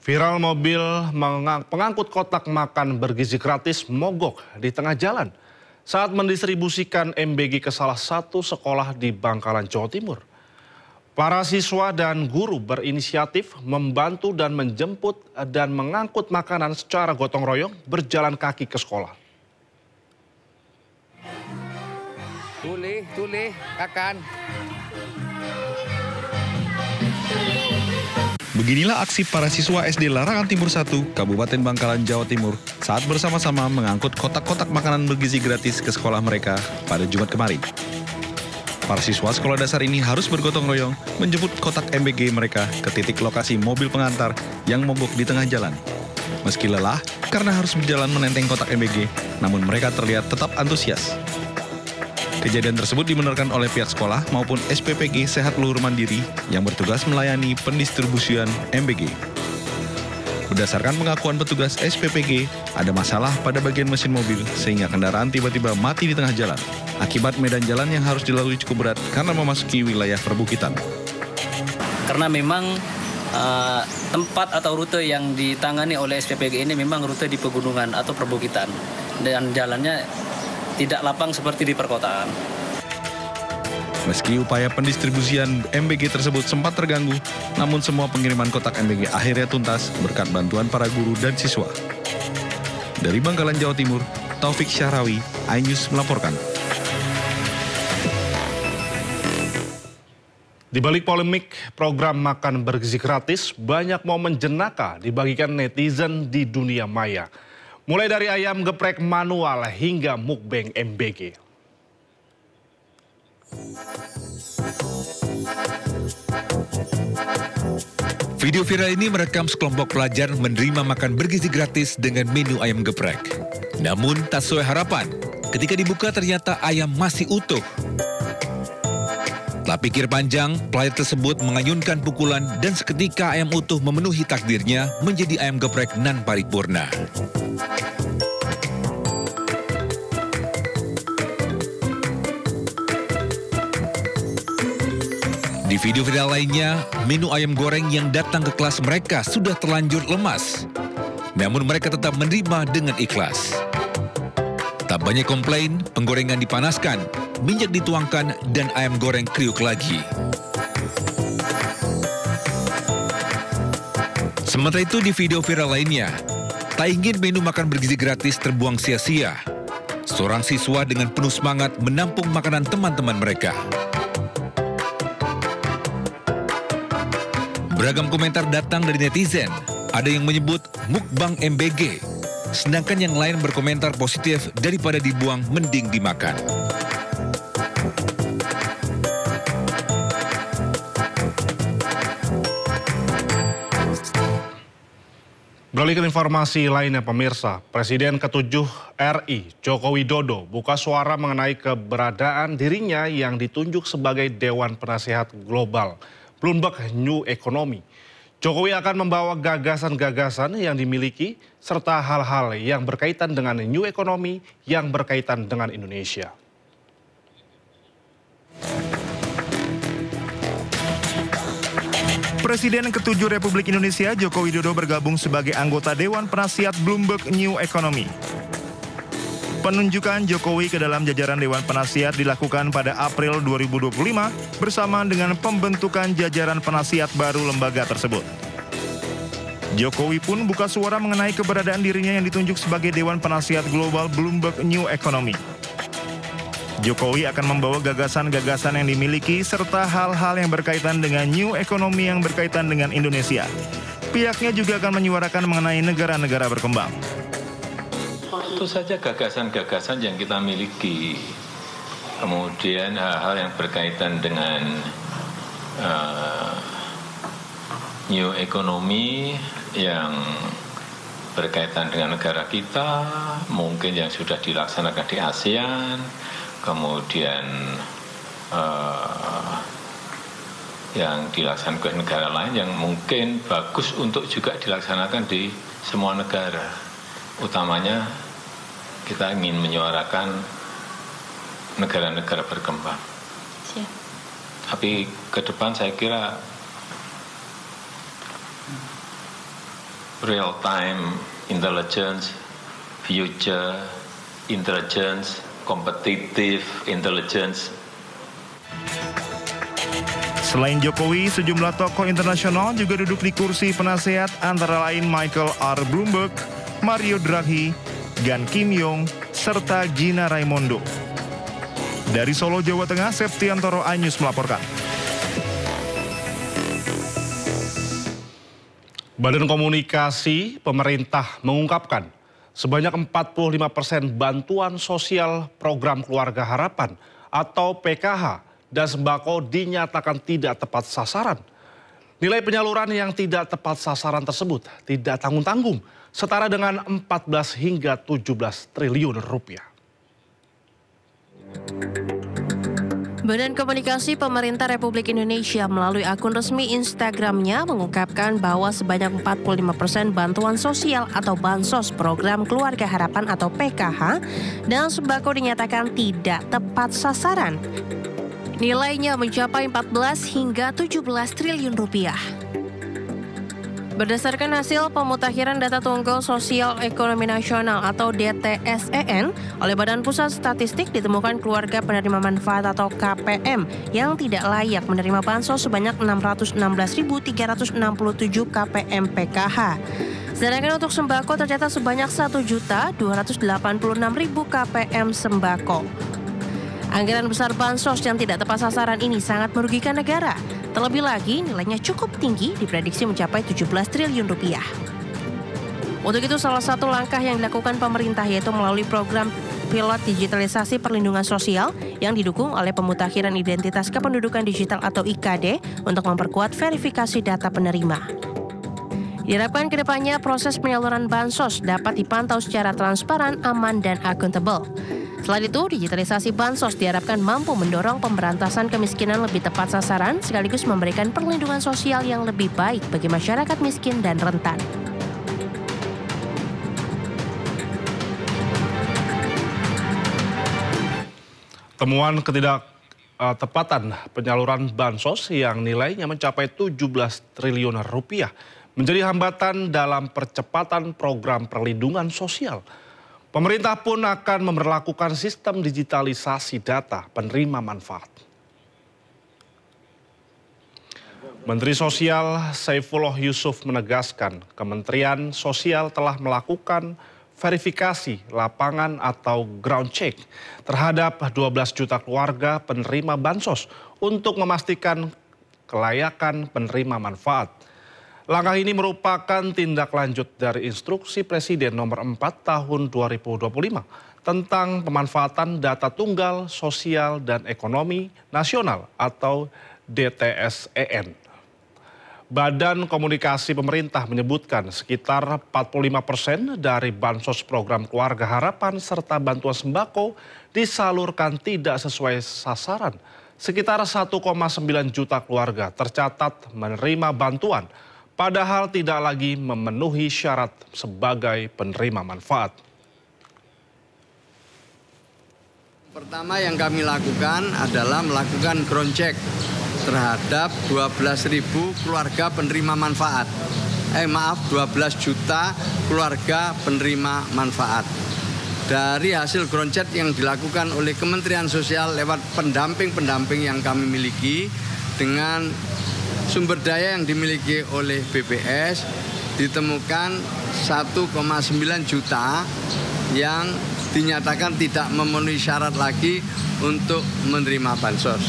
Viral mobil pengangkut kotak makan bergizi gratis mogok di tengah jalan saat mendistribusikan MBG ke salah satu sekolah di Bangkalan, Jawa Timur. Para siswa dan guru berinisiatif membantu dan menjemput dan mengangkut makanan secara gotong royong berjalan kaki ke sekolah. Tulih, akan. Beginilah aksi para siswa SD Larangan Timur 1, Kabupaten Bangkalan, Jawa Timur saat bersama-sama mengangkut kotak-kotak makanan bergizi gratis ke sekolah mereka pada Jumat kemarin. Para siswa sekolah dasar ini harus bergotong royong menjemput kotak MBG mereka ke titik lokasi mobil pengantar yang mogok di tengah jalan. Meski lelah karena harus berjalan menenteng kotak MBG, namun mereka terlihat tetap antusias. Kejadian tersebut dibenarkan oleh pihak sekolah maupun SPPG Sehat Luhur Mandiri yang bertugas melayani pendistribusian MBG. Berdasarkan pengakuan petugas SPPG, ada masalah pada bagian mesin mobil sehingga kendaraan tiba-tiba mati di tengah jalan. Akibat medan jalan yang harus dilalui cukup berat karena memasuki wilayah perbukitan. Karena memang tempat atau rute yang ditangani oleh SPPG ini memang rute di pegunungan atau perbukitan dan jalannya tidak lapang seperti di perkotaan. Meski upaya pendistribusian MBG tersebut sempat terganggu, namun semua pengiriman kotak MBG akhirnya tuntas berkat bantuan para guru dan siswa. Dari Bangkalan, Jawa Timur, Taufik Syahrawi, iNews melaporkan. Di balik polemik program makan bergizi gratis, banyak momen jenaka dibagikan netizen di dunia maya. Mulai dari ayam geprek manual hingga mukbang MBG. Video viral ini merekam sekelompok pelajar menerima makan bergizi gratis dengan menu ayam geprek. Namun tak sesuai harapan, ketika dibuka ternyata ayam masih utuh. Setelah pikir panjang, pelajar tersebut mengayunkan pukulan dan seketika ayam utuh memenuhi takdirnya menjadi ayam geprek nan paripurna. Di video viral lainnya, menu ayam goreng yang datang ke kelas mereka sudah terlanjur lemas. Namun mereka tetap menerima dengan ikhlas. Tak banyak komplain, penggorengan dipanaskan, minyak dituangkan, dan ayam goreng kriuk lagi. Sementara itu di video viral lainnya, tak ingin menu makan bergizi gratis terbuang sia-sia. Seorang siswa dengan penuh semangat menampung makanan teman-teman mereka. Beragam komentar datang dari netizen. Ada yang menyebut mukbang MBG, sedangkan yang lain berkomentar positif daripada dibuang mending dimakan. Beralih ke informasi lainnya pemirsa, Presiden ke-7 RI Joko Widodo buka suara mengenai keberadaan dirinya yang ditunjuk sebagai Dewan Penasihat Global Bloomberg New Economy. Jokowi akan membawa gagasan-gagasan yang dimiliki serta hal-hal yang berkaitan dengan New Economy yang berkaitan dengan Indonesia. Presiden ke-7 Republik Indonesia Joko Widodo bergabung sebagai anggota Dewan Penasihat Bloomberg New Economy. Penunjukan Jokowi ke dalam jajaran Dewan Penasihat dilakukan pada April 2025 bersamaan dengan pembentukan jajaran penasihat baru lembaga tersebut. Jokowi pun buka suara mengenai keberadaan dirinya yang ditunjuk sebagai Dewan Penasihat Global Bloomberg New Economy. Jokowi akan membawa gagasan-gagasan yang dimiliki serta hal-hal yang berkaitan dengan New Economy yang berkaitan dengan Indonesia. Pihaknya juga akan menyuarakan mengenai negara-negara berkembang. Itu saja gagasan-gagasan yang kita miliki. Kemudian hal-hal yang berkaitan dengan New Economy yang berkaitan dengan negara kita, mungkin yang sudah dilaksanakan di ASEAN, kemudian yang dilaksanakan ke negara lain yang mungkin bagus untuk juga dilaksanakan di semua negara. Utamanya kita ingin menyuarakan negara-negara berkembang. Siap. Tapi ke depan saya kira real-time intelligence, future intelligence, competitive intelligence. Selain Jokowi, sejumlah tokoh internasional juga duduk di kursi penasehat antara lain Michael R. Bloomberg, Mario Draghi, Gan Kim Yong, serta Gina Raimondo. Dari Solo, Jawa Tengah, Septiantoro Anyus melaporkan. Badan Komunikasi Pemerintah mengungkapkan sebanyak 45% bantuan sosial program Keluarga Harapan atau PKH dan sembako dinyatakan tidak tepat sasaran. Nilai penyaluran yang tidak tepat sasaran tersebut tidak tanggung-tanggung, setara dengan 14 hingga 17 triliun rupiah. Badan Komunikasi Pemerintah Republik Indonesia melalui akun resmi Instagramnya mengungkapkan bahwa sebanyak 45% bantuan sosial atau bansos program Keluarga Harapan atau PKH dan sembako dinyatakan tidak tepat sasaran. Nilainya mencapai 14 hingga 17 triliun rupiah. Berdasarkan hasil pemutakhiran data Tunggal Sosial Ekonomi Nasional atau DTSEN oleh Badan Pusat Statistik, ditemukan keluarga penerima manfaat atau KPM yang tidak layak menerima bansos sebanyak 616.367 KPM PKH. Sedangkan untuk sembako tercatat sebanyak 1.286.000 KPM sembako. Anggaran besar bansos yang tidak tepat sasaran ini sangat merugikan negara. Terlebih lagi, nilainya cukup tinggi, diprediksi mencapai 17 triliun rupiah. Untuk itu, salah satu langkah yang dilakukan pemerintah yaitu melalui program pilot digitalisasi perlindungan sosial yang didukung oleh pemutakhiran identitas kependudukan digital atau IKD untuk memperkuat verifikasi data penerima. Diharapkan kedepannya proses penyaluran bansos dapat dipantau secara transparan, aman, dan akuntabel. Selain itu, digitalisasi bansos diharapkan mampu mendorong pemberantasan kemiskinan lebih tepat sasaran sekaligus memberikan perlindungan sosial yang lebih baik bagi masyarakat miskin dan rentan. Temuan ketidaktepatan penyaluran bansos yang nilainya mencapai 17 triliun rupiah menjadi hambatan dalam percepatan program perlindungan sosial. Pemerintah pun akan memberlakukan sistem digitalisasi data penerima manfaat. Menteri Sosial Saifullah Yusuf menegaskan Kementerian Sosial telah melakukan verifikasi lapangan atau ground check terhadap 12 juta keluarga penerima bansos untuk memastikan kelayakan penerima manfaat. Langkah ini merupakan tindak lanjut dari instruksi Presiden nomor 4 tahun 2025 tentang pemanfaatan data tunggal sosial dan ekonomi nasional atau DTSEN. Badan Komunikasi Pemerintah menyebutkan sekitar 45% dari bansos program Keluarga Harapan serta bantuan sembako disalurkan tidak sesuai sasaran. Sekitar 1,9 juta keluarga tercatat menerima bantuan, padahal tidak lagi memenuhi syarat sebagai penerima manfaat. Pertama yang kami lakukan adalah melakukan ground check terhadap 12.000 keluarga penerima manfaat. 12 juta keluarga penerima manfaat. Dari hasil ground check yang dilakukan oleh Kementerian Sosial lewat pendamping-pendamping yang kami miliki dengan sumber daya yang dimiliki oleh BPS, ditemukan 1,9 juta yang dinyatakan tidak memenuhi syarat lagi untuk menerima bansos.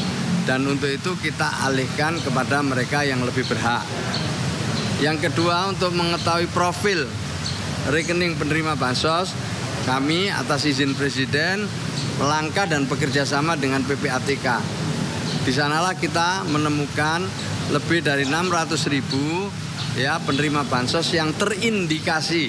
Dan untuk itu kita alihkan kepada mereka yang lebih berhak. Yang kedua, untuk mengetahui profil rekening penerima bansos, kami atas izin Presiden melangkah dan bekerja sama dengan PPATK. Di sanalah kita menemukan lebih dari 600.000 penerima bansos yang terindikasi